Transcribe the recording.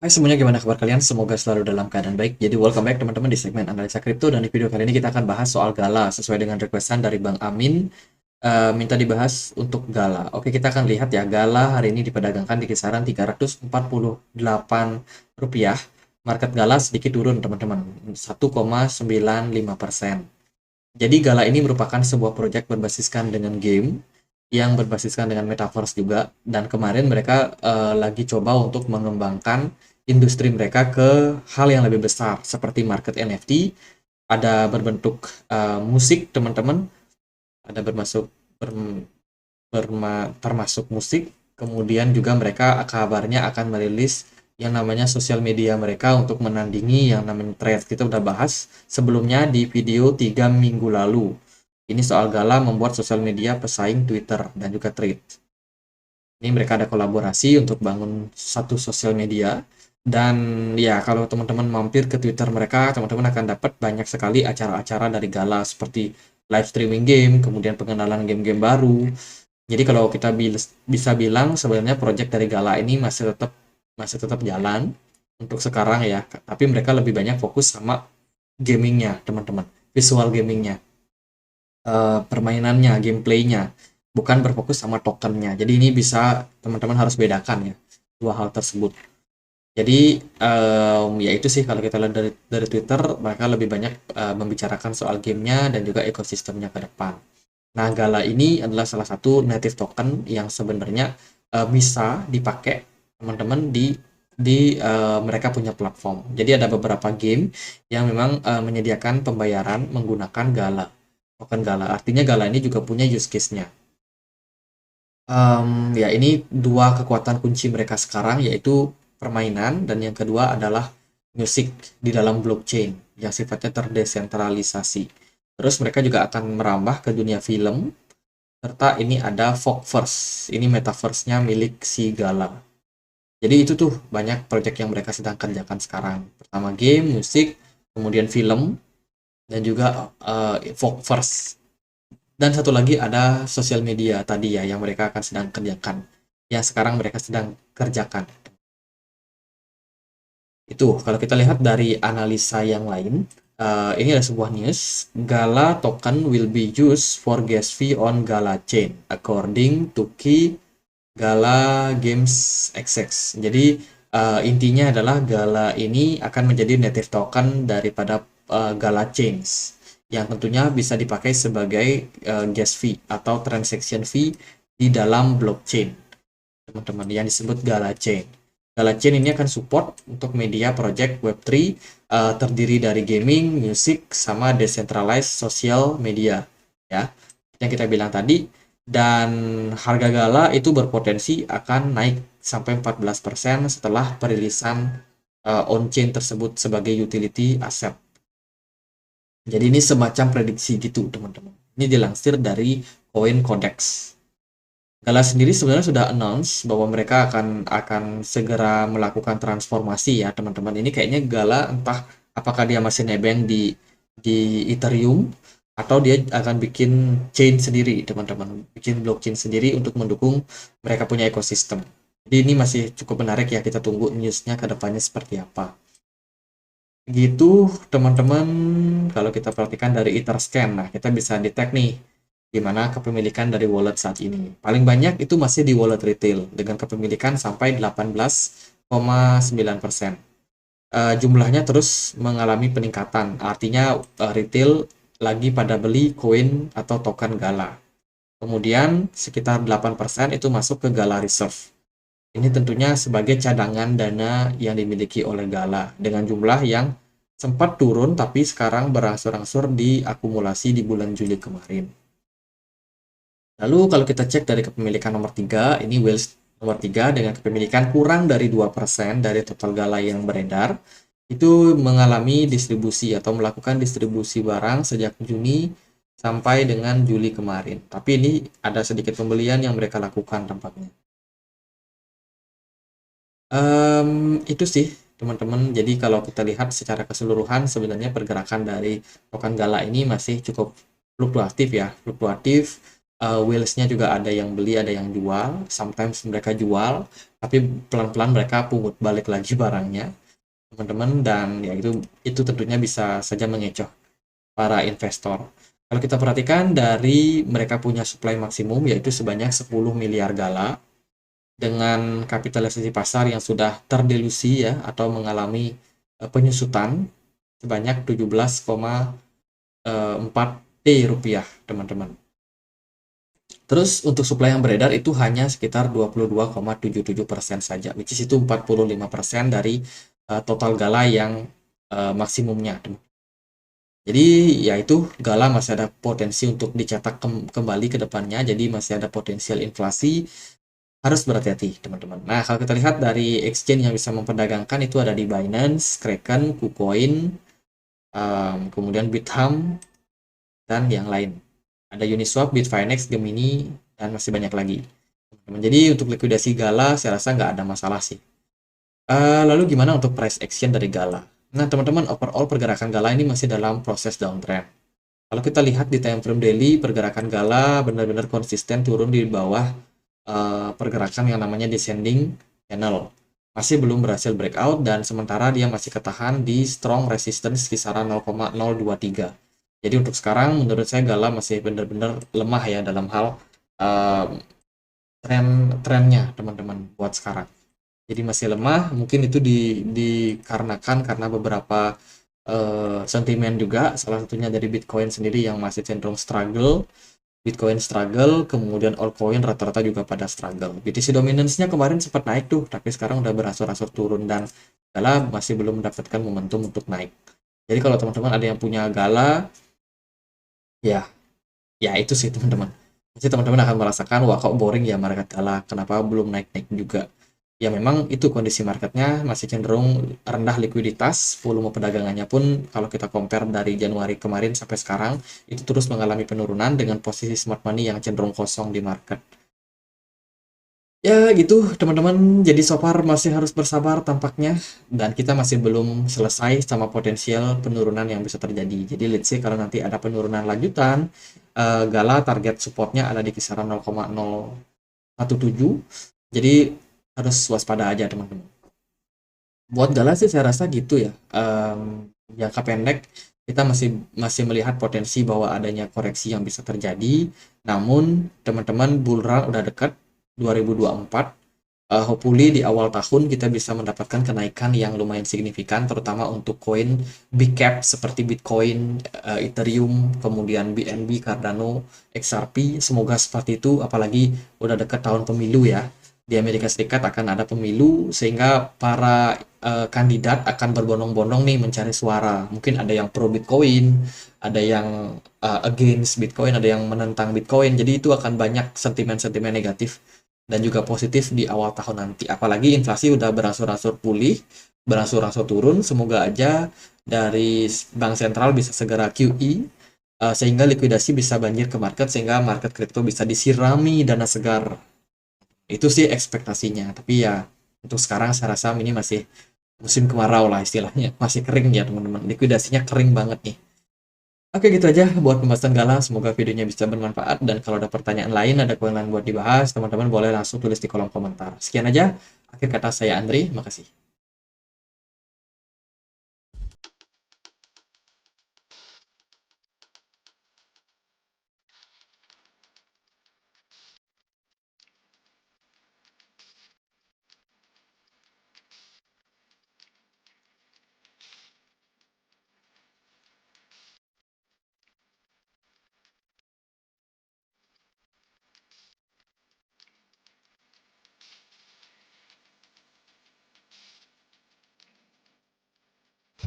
Hai semuanya, gimana kabar kalian? Semoga selalu dalam keadaan baik. Jadi welcome back teman-teman di segmen analisa kripto, dan di video kali ini kita akan bahas soal Gala sesuai dengan requestan dari Bang Amin. Minta dibahas untuk Gala. Oke, kita akan lihat ya, Gala hari ini diperdagangkan di kisaran Rp348. Market Gala sedikit turun teman-teman, 1,95%. Jadi Gala ini merupakan sebuah proyek berbasiskan dengan game yang berbasiskan dengan metaverse juga, dan kemarin mereka lagi coba untuk mengembangkan industri mereka ke hal yang lebih besar seperti market NFT, ada berbentuk musik teman-teman, ada termasuk musik, kemudian juga mereka kabarnya akan merilis yang namanya sosial media mereka untuk menandingi yang namanya Threads. Kita udah bahas sebelumnya di video 3 minggu lalu. Ini soal Gala membuat sosial media pesaing Twitter dan juga Threads. Ini mereka ada kolaborasi untuk bangun satu sosial media, dan ya kalau teman-teman mampir ke Twitter mereka, teman-teman akan dapat banyak sekali acara-acara dari Gala seperti live streaming game, kemudian pengenalan game-game baru. Jadi kalau kita bisa bilang sebenarnya project dari Gala ini masih tetap jalan untuk sekarang ya, tapi mereka lebih banyak fokus sama gamingnya teman-teman, visual gamingnya, permainannya, gameplaynya, bukan berfokus sama tokennya. Jadi ini bisa teman-teman harus bedakan ya dua hal tersebut. Jadi ya itu sih, kalau kita lihat dari Twitter, mereka lebih banyak membicarakan soal gamenya dan juga ekosistemnya ke depan. Nah, Gala ini adalah salah satu native token yang sebenarnya bisa dipakai teman-teman di mereka punya platform. Jadi ada beberapa game yang memang menyediakan pembayaran menggunakan Gala, token Gala. Artinya Gala ini juga punya use case-nya. Ya ini dua kekuatan kunci mereka sekarang, yaitu permainan, dan yang kedua adalah musik di dalam blockchain yang sifatnya terdesentralisasi. Terus mereka juga akan merambah ke dunia film, serta ini ada Fogverse, ini metaverse-nya milik si Gala. Jadi itu tuh banyak project yang mereka sedang kerjakan sekarang. Pertama game, musik, kemudian film, dan juga Fogverse. Dan satu lagi ada sosial media tadi ya, yang mereka akan sedang kerjakan. Yang sekarang mereka sedang kerjakan. Itu kalau kita lihat dari analisa yang lain, ini ada sebuah news. Gala token will be used for gas fee on Gala chain, according to key Gala Games XX. Jadi intinya adalah Gala ini akan menjadi native token daripada Gala Chains, yang tentunya bisa dipakai sebagai gas fee atau transaction fee di dalam blockchain, teman-teman, yang disebut Gala Chain. Gala Chain ini akan support untuk media project Web3, terdiri dari gaming, musik, sama decentralized social media ya, yang kita bilang tadi. Dan harga Gala itu berpotensi akan naik sampai 14% setelah perilisan on-chain tersebut sebagai utility asset. Jadi ini semacam prediksi gitu teman-teman. Ini dilansir dari Coin Codex. Gala sendiri sebenarnya sudah announce bahwa mereka akan segera melakukan transformasi ya teman-teman. Ini kayaknya Gala entah apakah dia masih nebeng di Ethereum, atau dia akan bikin chain sendiri teman-teman, bikin blockchain sendiri untuk mendukung mereka punya ekosistem. Jadi ini masih cukup menarik ya, kita tunggu newsnya ke depannya seperti apa. Gitu teman-teman, kalau kita perhatikan dari Etherscan, nah kita bisa detect nih gimana kepemilikan dari wallet saat ini. Paling banyak itu masih di wallet retail dengan kepemilikan sampai 18,9%. Jumlahnya terus mengalami peningkatan, artinya retail lagi pada beli koin atau token Gala. Kemudian sekitar 8% itu masuk ke Gala Reserve. Ini tentunya sebagai cadangan dana yang dimiliki oleh Gala dengan jumlah yang sempat turun tapi sekarang berangsur-angsur diakumulasi di bulan Juli kemarin. Lalu kalau kita cek dari kepemilikan nomor 3, ini Wales nomor 3 dengan kepemilikan kurang dari 2% dari total Gala yang beredar, itu mengalami distribusi atau melakukan distribusi barang sejak Juni sampai dengan Juli kemarin. Tapi ini ada sedikit pembelian yang mereka lakukan tampaknya. Itu sih teman-teman. Jadi kalau kita lihat secara keseluruhan, sebenarnya pergerakan dari token Gala ini masih cukup fluktuatif ya, fluktuatif. whales-nya juga ada yang beli, ada yang jual. Sometimes mereka jual, tapi pelan-pelan mereka pungut balik lagi barangnya, teman-teman. Dan ya itu tentunya bisa saja mengecoh para investor. Kalau kita perhatikan dari mereka punya supply maksimum yaitu sebanyak 10 miliar gala dengan kapitalisasi pasar yang sudah terdilusi ya atau mengalami penyusutan sebanyak 17,4 T rupiah, teman-teman. Terus untuk supply yang beredar itu hanya sekitar 22,77% saja, which is itu 45% dari total gala yang maksimumnya. Jadi ya itu gala masih ada potensi untuk dicetak kembali ke depannya, jadi masih ada potensial inflasi, harus berhati-hati teman-teman. Nah kalau kita lihat dari exchange yang bisa memperdagangkan itu ada di Binance, Kraken, KuCoin, kemudian Bithumb, dan yang lain. Ada Uniswap, Bitfinex, Gemini, dan masih banyak lagi. Jadi untuk likuidasi gala saya rasa nggak ada masalah sih. Lalu gimana untuk price action dari gala? Nah teman-teman, overall pergerakan gala ini masih dalam proses downtrend. Kalau kita lihat di time frame daily, pergerakan gala benar-benar konsisten turun di bawah pergerakan yang namanya descending channel. Masih belum berhasil breakout dan sementara dia masih ketahan di strong resistance kisaran 0,023. Jadi untuk sekarang menurut saya gala masih benar-benar lemah ya dalam hal trennya teman-teman buat sekarang. Jadi masih lemah, mungkin itu dikarenakan karena beberapa sentimen juga, salah satunya dari Bitcoin sendiri yang masih cenderung struggle. Bitcoin struggle, kemudian altcoin rata-rata juga pada struggle. BTC dominance-nya kemarin sempat naik tuh, tapi sekarang udah berangsur-angsur turun dan gala masih belum mendapatkan momentum untuk naik. Jadi kalau teman-teman ada yang punya gala, ya itu sih teman-teman. Pasti teman-teman akan merasakan, wah kok boring ya market gala, kenapa belum naik-naik juga. Ya memang itu kondisi marketnya masih cenderung rendah likuiditas, volume perdagangannya pun kalau kita compare dari Januari kemarin sampai sekarang itu terus mengalami penurunan dengan posisi smart money yang cenderung kosong di market. Ya gitu teman-teman, jadi so far masih harus bersabar tampaknya dan kita masih belum selesai sama potensial penurunan yang bisa terjadi. Jadi let's say kalau nanti ada penurunan lanjutan, gala target supportnya ada di kisaran 0,017. Jadi harus waspada aja teman-teman. Buat gala sih saya rasa gitu ya. Jangka pendek kita masih melihat potensi bahwa adanya koreksi yang bisa terjadi. Namun teman-teman bull run udah dekat 2024. Hopefully di awal tahun kita bisa mendapatkan kenaikan yang lumayan signifikan, terutama untuk koin big cap seperti Bitcoin, Ethereum, kemudian BNB, Cardano, XRP. Semoga seperti itu, apalagi udah dekat tahun pemilu ya. Di Amerika Serikat akan ada pemilu sehingga para kandidat akan berbondong-bondong nih mencari suara. Mungkin ada yang pro Bitcoin, ada yang against Bitcoin, ada yang menentang Bitcoin. Jadi itu akan banyak sentimen-sentimen negatif dan juga positif di awal tahun nanti. Apalagi inflasi udah berangsur-angsur pulih, berangsur-angsur turun. Semoga aja dari bank sentral bisa segera QE sehingga likuidasi bisa banjir ke market sehingga market kripto bisa disirami dana segar. Itu sih ekspektasinya, tapi ya untuk sekarang saya rasa ini masih musim kemarau lah istilahnya, masih kering ya teman-teman, likuidasinya kering banget nih. Oke gitu aja buat pembahasan gala, semoga videonya bisa bermanfaat dan kalau ada pertanyaan lain, ada koin lain buat dibahas, teman-teman boleh langsung tulis di kolom komentar. Sekian aja, akhir kata saya Andri, makasih.